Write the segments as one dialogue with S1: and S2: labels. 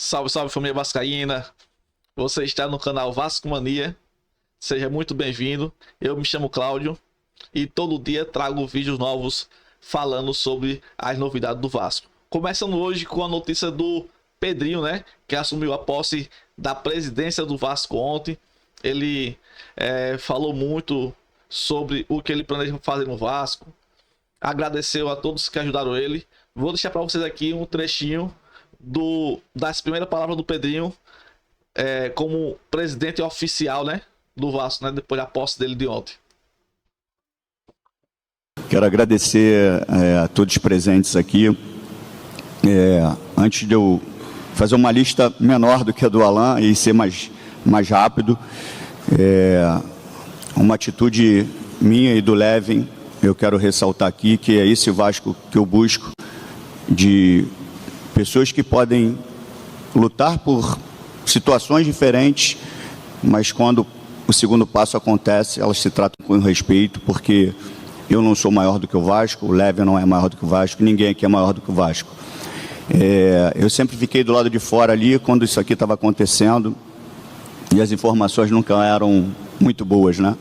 S1: Salve, salve família vascaína. Você está no canal Vasco Mania. Seja muito bem-vindo. Eu me chamo Cláudio e todo dia trago vídeos novos falando sobre as novidades do Vasco. Começando hoje com a notícia do Pedrinho, né, que assumiu a posse da presidência do Vasco ontem. Ele falou muito sobre o que ele planeja fazer no Vasco. Agradeceu a todos que ajudaram ele. Vou deixar para vocês aqui um trechinho das primeiras palavras do Pedrinho como presidente oficial, né, do Vasco, né, depois da posse dele de ontem.
S2: Quero agradecer a todos presentes aqui. Antes de eu fazer uma lista menor do que a do Alan e ser mais rápido, uma atitude minha e do Levin, eu quero ressaltar aqui que é esse Vasco que eu busco, de pessoas que podem lutar por situações diferentes, mas quando o segundo passo acontece, elas se tratam com respeito, porque eu não sou maior do que o Vasco, o Levin não é maior do que o Vasco, ninguém aqui é maior do que o Vasco. Eu sempre fiquei do lado de fora ali quando isso aqui estava acontecendo e as informações nunca eram muito boas, né?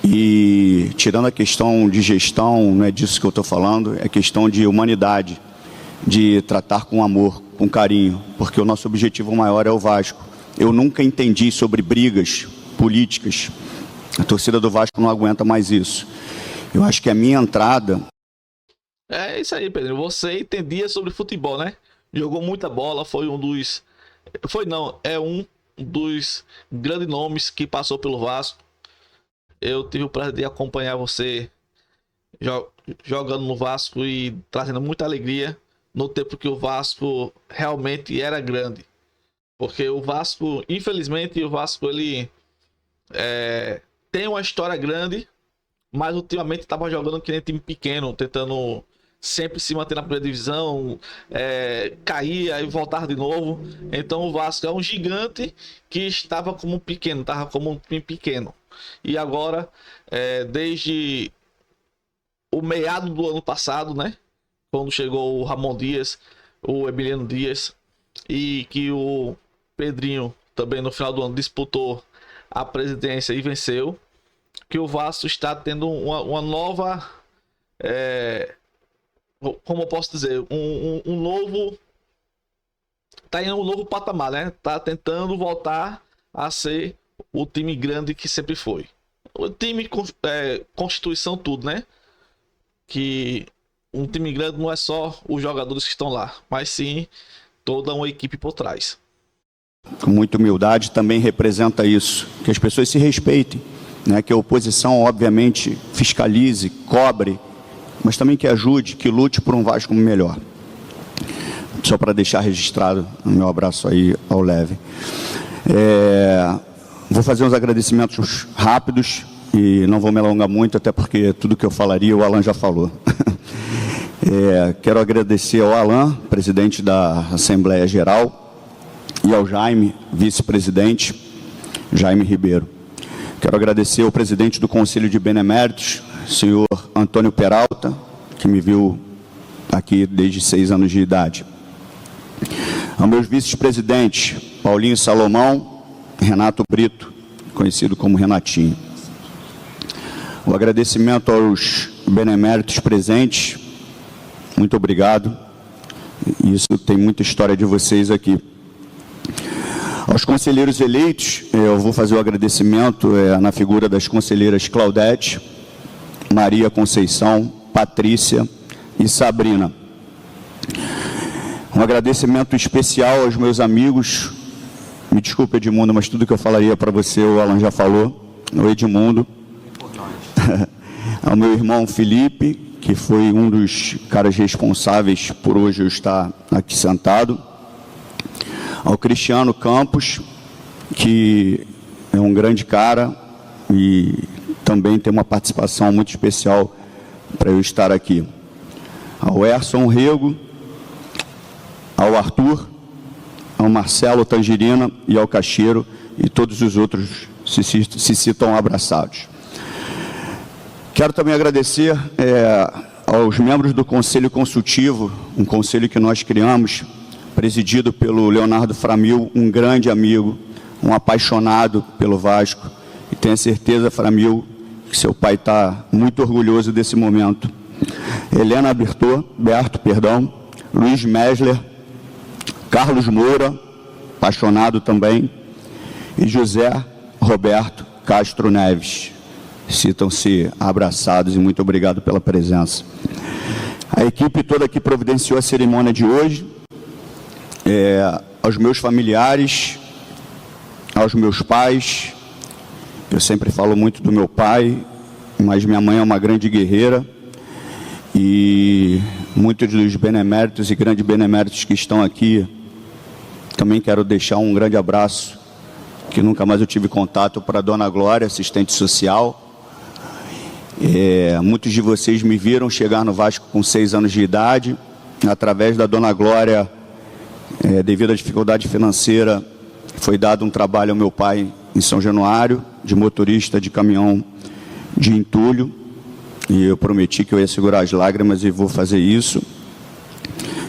S2: E tirando a questão de gestão, não é disso que eu estou falando, é questão de humanidade, de tratar com amor, com carinho, porque o nosso objetivo maior é o Vasco. Eu nunca entendi sobre brigas políticas. A torcida do Vasco não aguenta mais isso. Eu acho que a minha entrada...
S1: É isso aí, Pedro. Você entendia sobre futebol, né? Jogou muita bola, foi um dos... É um dos grandes nomes que passou pelo Vasco. Eu tive o prazer de acompanhar você jogando no Vasco e trazendo muita alegria no tempo que o Vasco realmente era grande. Porque o Vasco, infelizmente, ele tem uma história grande, mas ultimamente estava jogando que nem time pequeno, tentando sempre se manter na primeira divisão, cair e voltar de novo. Então o Vasco é um gigante que estava como um pequeno, estava como um time pequeno. E agora, desde o meado do ano passado, né, quando chegou o Ramon Dias, o Emiliano Dias, e que o Pedrinho também no final do ano disputou a presidência e venceu, que o Vasco está tendo uma nova, como eu posso dizer, um novo, tá em um novo patamar, né? Tá tentando voltar a ser o time grande que sempre foi. O time constituição tudo, né? Que um time grande não é só os jogadores que estão lá, mas sim toda uma equipe por trás.
S2: Com muita humildade também representa isso, que as pessoas se respeitem, né? Que a oposição, obviamente, fiscalize, cobre, mas também que ajude, que lute por um Vasco melhor. Só para deixar registrado o meu abraço aí ao Leve. Vou fazer uns agradecimentos rápidos e não vou me alongar muito, até porque tudo que eu falaria o Alan já falou. Quero agradecer ao Alan, presidente da Assembleia Geral, e ao Jaime, vice-presidente, Jaime Ribeiro. Quero agradecer ao presidente do Conselho de Beneméritos, senhor Antônio Peralta, que me viu aqui desde 6 anos de idade. Aos meus vice-presidentes, Paulinho Salomão, Renato Brito, conhecido como Renatinho. O agradecimento aos beneméritos presentes, muito obrigado. Isso tem muita história de vocês aqui. Aos conselheiros eleitos, eu vou fazer o agradecimento na figura das conselheiras Claudete, Maria Conceição, Patrícia e Sabrina. Um agradecimento especial aos meus amigos. Me desculpe, Edmundo, mas tudo que eu falaria para você, o Alan já falou. O Edmundo. Ao meu irmão Felipe, que foi um dos caras responsáveis por hoje eu estar aqui sentado. Ao Cristiano Campos, que é um grande cara e também tem uma participação muito especial para eu estar aqui. Ao Erson Rego, ao Arthur, ao Marcelo Tangerina e ao Cacheiro, e todos os outros se citam abraçados. Quero também agradecer aos membros do Conselho Consultivo, um conselho que nós criamos presidido pelo Leonardo Framil, um grande amigo, um apaixonado pelo Vasco. E tenho certeza, Framil, que seu pai está muito orgulhoso desse momento. Helena Berto, Luiz Mesler, Carlos Moura, apaixonado também, e José Roberto Castro Neves. Sintam-se abraçados e muito obrigado pela presença. A equipe toda que providenciou a cerimônia de hoje, aos meus familiares, aos meus pais. Eu sempre falo muito do meu pai, mas minha mãe é uma grande guerreira, e muitos dos beneméritos e grandes beneméritos que estão aqui, também quero deixar um grande abraço, que nunca mais eu tive contato, para a Dona Glória, assistente social. Muitos de vocês me viram chegar no Vasco com 6 anos de idade. Através da Dona Glória, devido à dificuldade financeira, foi dado um trabalho ao meu pai em São Januário, de motorista de caminhão de entulho, e eu prometi que eu ia segurar as lágrimas e vou fazer isso.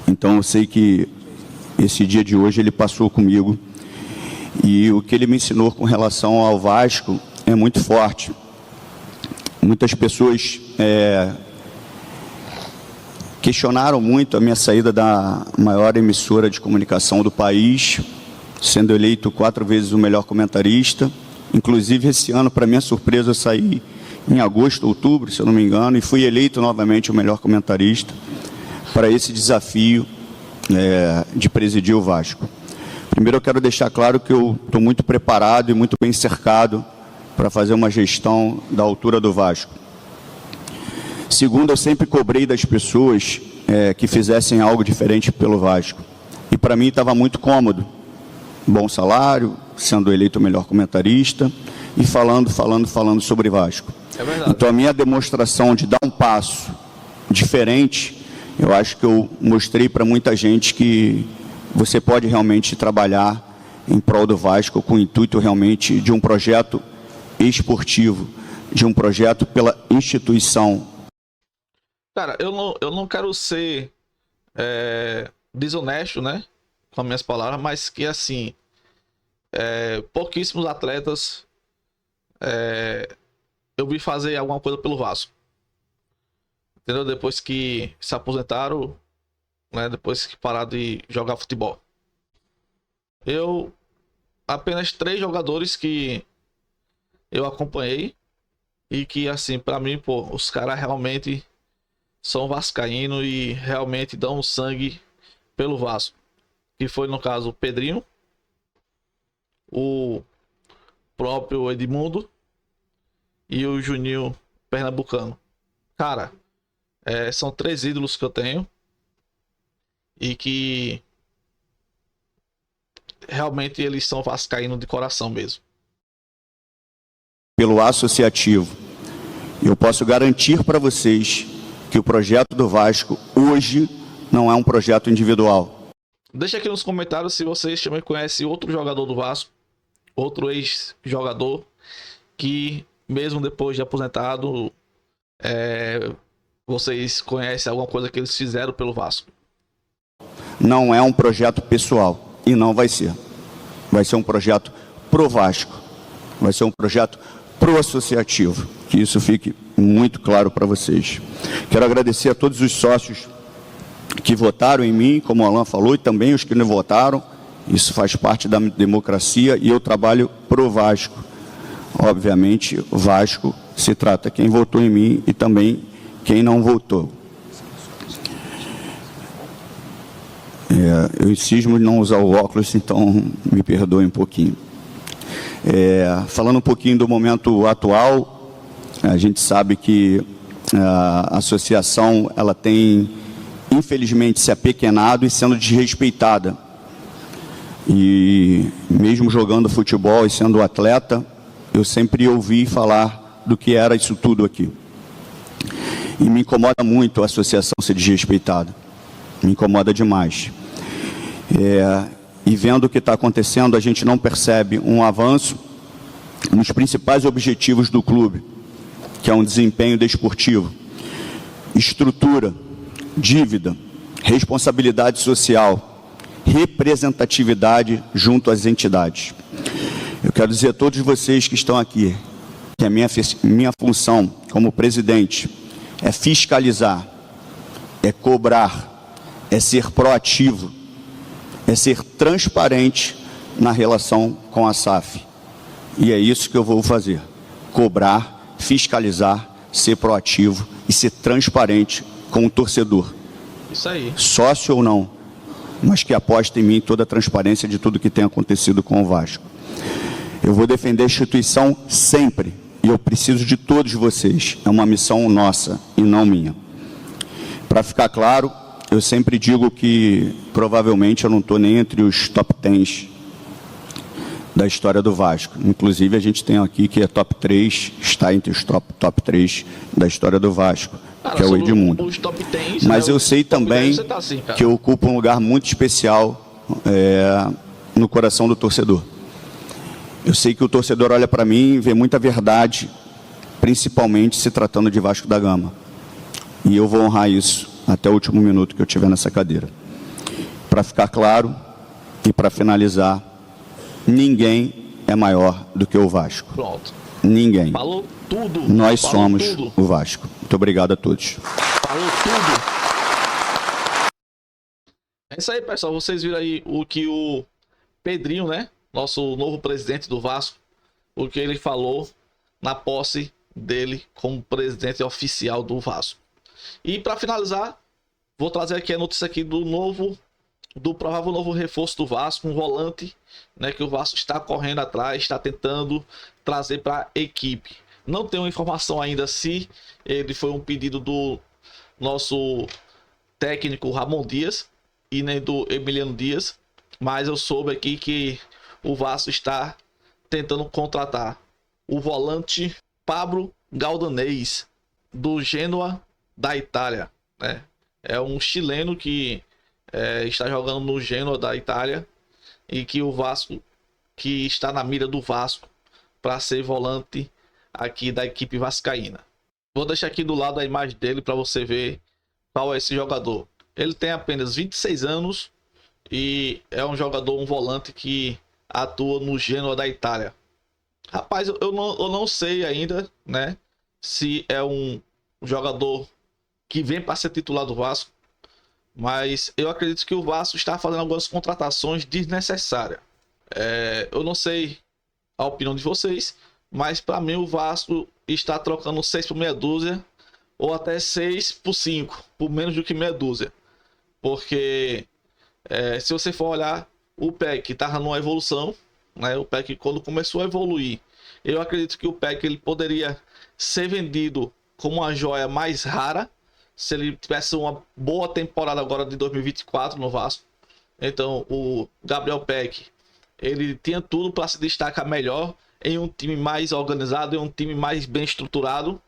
S2: Então eu sei que esse dia de hoje ele passou comigo, e o que ele me ensinou com relação ao Vasco é muito forte. Muitas pessoas questionaram muito a minha saída da maior emissora de comunicação do país, sendo eleito 4 vezes o melhor comentarista. Inclusive, esse ano, para minha surpresa, eu saí em agosto, outubro, se eu não me engano, e fui eleito novamente o melhor comentarista para esse desafio de presidir o Vasco. Primeiro, eu quero deixar claro que eu estou muito preparado e muito bem cercado para fazer uma gestão da altura do Vasco. Segundo, eu sempre cobrei das pessoas que fizessem algo diferente pelo Vasco. E para mim estava muito cômodo. Bom salário, sendo eleito o melhor comentarista e falando sobre Vasco.
S1: É verdade.
S2: Então a minha demonstração de dar um passo diferente, eu acho que eu mostrei para muita gente que você pode realmente trabalhar em prol do Vasco com o intuito realmente de um projeto esportivo, de um projeto pela instituição.
S1: Cara, eu não quero ser desonesto, né, com as minhas palavras, mas que assim, pouquíssimos atletas eu vi fazer alguma coisa pelo Vasco, entendeu? Depois que se aposentaram, né, depois que pararam de jogar futebol. Apenas 3 jogadores que eu acompanhei e que, assim, pra mim, pô, os caras realmente são vascaínos e realmente dão sangue pelo Vasco. Que foi, no caso, o Pedrinho, o próprio Edmundo e o Juninho Pernambucano. Cara, são 3 ídolos que eu tenho e que realmente eles são vascaínos de coração mesmo.
S2: Pelo associativo, eu posso garantir para vocês que o projeto do Vasco hoje não é um projeto individual.
S1: Deixa aqui nos comentários se vocês também conhecem outro jogador do Vasco, outro ex-jogador, que mesmo depois de aposentado, vocês conhecem alguma coisa que eles fizeram pelo Vasco.
S2: Não é um projeto pessoal e não vai ser. Vai ser um projeto pro Vasco, vai ser um projeto pro associativo, que isso fique muito claro para vocês. Quero agradecer a todos os sócios que votaram em mim, como o Alan falou, e também os que não votaram. Isso faz parte da democracia e eu trabalho pro Vasco. Obviamente, o Vasco se trata quem votou em mim e também quem não votou. Eu cismo de não usar o óculos, então me perdoem um pouquinho. Falando um pouquinho do momento atual, a gente sabe que a associação ela tem, infelizmente, se apequenado e sendo desrespeitada. E mesmo jogando futebol e sendo atleta, eu sempre ouvi falar do que era isso tudo aqui. E me incomoda muito a associação ser desrespeitada. Me incomoda demais. E vendo o que está acontecendo, a gente não percebe um avanço nos principais objetivos do clube, que é um desempenho desportivo, estrutura, dívida, responsabilidade social, representatividade junto às entidades. Eu quero dizer a todos vocês que estão aqui que a minha função como presidente é fiscalizar, é cobrar, é ser proativo, é ser transparente na relação com a SAF. E é isso que eu vou fazer: cobrar, fiscalizar, ser proativo e ser transparente com o torcedor.
S1: Isso aí.
S2: Sócio ou não, mas que aposta em mim toda a transparência de tudo que tem acontecido com o Vasco. Eu vou defender a instituição sempre, e eu preciso de todos vocês. É uma missão nossa e não minha. Para ficar claro, eu sempre digo que provavelmente eu não estou nem entre os top 10 da história do Vasco. Inclusive a gente tem aqui que é top 3, está entre os top 3 da história do Vasco, cara, que é o Edmundo.
S1: Os top 10,
S2: mas eu sei também assim, que eu ocupo um lugar muito especial no coração do torcedor. Eu sei que o torcedor olha para mim e vê muita verdade, principalmente se tratando de Vasco da Gama. E eu vou honrar isso até o último minuto que eu estiver nessa cadeira. Para ficar claro e para finalizar, ninguém é maior do que o Vasco.
S1: Pronto.
S2: Ninguém.
S1: Falou tudo.
S2: Nós
S1: Falou
S2: somos
S1: tudo.
S2: O Vasco. Muito obrigado a todos.
S1: Falou tudo. É isso aí, pessoal. Vocês viram aí o que o Pedrinho, né? Nosso novo presidente do Vasco, o que ele falou na posse dele como presidente oficial do Vasco. E para finalizar, vou trazer aqui a notícia aqui do provável novo reforço do Vasco, um volante, né, que o Vasco está correndo atrás, está tentando trazer para a equipe. Não tenho informação ainda se ele foi um pedido do nosso técnico Ramon Dias e nem do Emiliano Dias, mas eu soube aqui que o Vasco está tentando contratar o volante Pablo Galdanês, do Genoa da Itália, né? É um chileno que está jogando no Genoa da Itália e que o Vasco, que está na mira do Vasco para ser volante aqui da equipe vascaína. Vou deixar aqui do lado a imagem dele para você ver qual é esse jogador. Ele tem apenas 26 anos e é um jogador, um volante que atua no Genoa da Itália. Rapaz, eu não sei ainda, né, se é um jogador que vem para ser titular do Vasco, mas eu acredito que o Vasco está fazendo algumas contratações desnecessárias. Eu não sei a opinião de vocês, mas para mim o Vasco está trocando 6 por meia dúzia, ou até 6 por 5, por menos do que meia dúzia. Porque se você for olhar, o PEC estava numa evolução, né? O PEC, quando começou a evoluir, eu acredito que o PEC ele poderia ser vendido como uma joia mais rara se ele tivesse uma boa temporada agora de 2024 no Vasco. Então o Gabriel Peck, ele tinha tudo para se destacar melhor em um time mais organizado, em um time mais bem estruturado.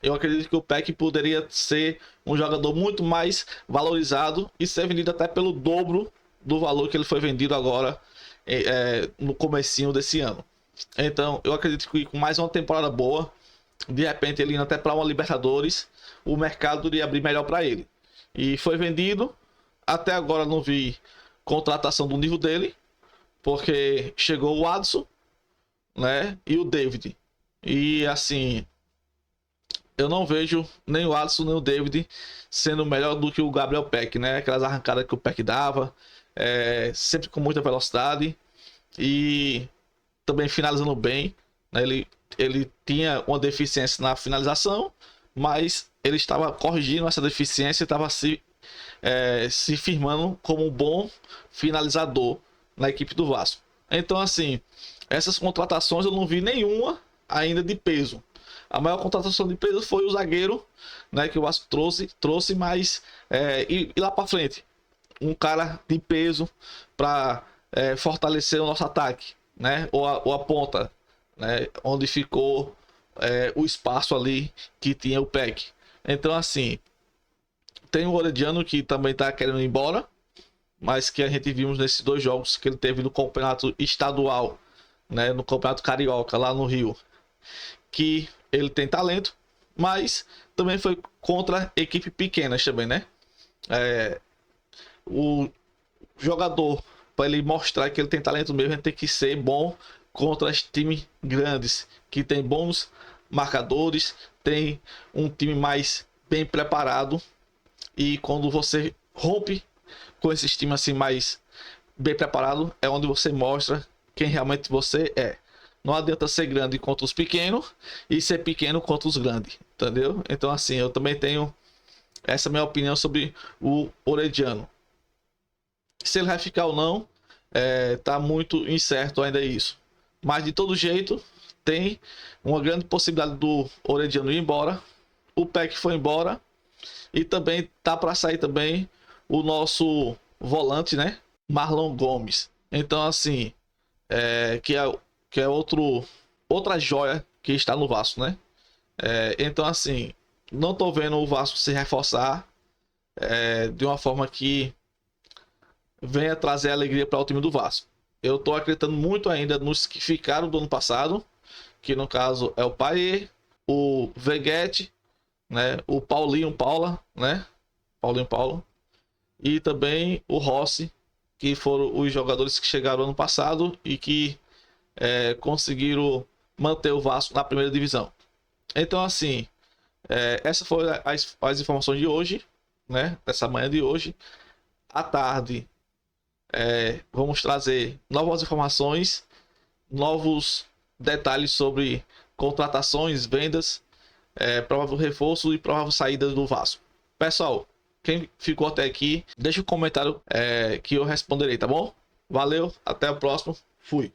S1: Eu acredito que o Peck poderia ser um jogador muito mais valorizado e ser vendido até pelo dobro do valor que ele foi vendido agora no comecinho desse ano. Então eu acredito que com mais uma temporada boa, de repente ele indo até para uma Libertadores, o mercado iria abrir melhor para ele. E foi vendido. Até agora não vi contratação do nível dele, porque chegou o Adson, né, e o David. E assim, eu não vejo nem o Adson nem o David sendo melhor do que o Gabriel Peck, né? Aquelas arrancadas que o Peck dava, sempre com muita velocidade e também finalizando bem, né? Ele tinha uma deficiência na finalização, mas ele estava corrigindo essa deficiência e estava se firmando como um bom finalizador na equipe do Vasco. Então, assim, essas contratações eu não vi nenhuma ainda de peso. A maior contratação de peso foi o zagueiro, né, que o Vasco trouxe, mas e lá para frente, um cara de peso para fortalecer o nosso ataque, né, ou a ponta, né, onde ficou o espaço ali que tinha o Peck. Então, assim, tem o Orediano que também está querendo ir embora, mas que a gente vimos nesses 2 jogos que ele teve no campeonato estadual, né, no campeonato carioca lá no Rio, que ele tem talento, mas também foi contra equipe pequenas também, né? O jogador, para ele mostrar que ele tem talento mesmo, ele tem que ser bom contra os times grandes, que tem bons marcadores, tem um time mais bem preparado. E quando você rompe com esses times assim mais bem preparado, é onde você mostra quem realmente você é. Não adianta ser grande contra os pequenos e ser pequeno contra os grandes, entendeu? Então assim, eu também tenho essa minha opinião sobre o Orediano. Se ele vai ficar ou não, tá muito incerto ainda isso. Mas de todo jeito, tem uma grande possibilidade do Orediano ir embora. O Peck foi embora. E também tá para sair também o nosso volante, né? Marlon Gomes. Então assim, que é outra joia que está no Vasco, né? Então assim, não tô vendo o Vasco se reforçar de uma forma que venha trazer alegria para o time do Vasco. Eu tô acreditando muito ainda nos que ficaram do ano passado, que no caso é o Paê, o Veguete, né? O Paulinho Paula, né? Paulinho Paulo. E também o Rossi, que foram os jogadores que chegaram ano passado e que conseguiram manter o Vasco na primeira divisão. Então assim, essas foram as informações de hoje, né? Dessa manhã de hoje. À tarde, vamos trazer novas informações, novos detalhes sobre contratações, vendas, provável reforço e provável saída do Vasco. Pessoal, quem ficou até aqui, deixa um comentário que eu responderei, tá bom? Valeu, até o próximo, fui.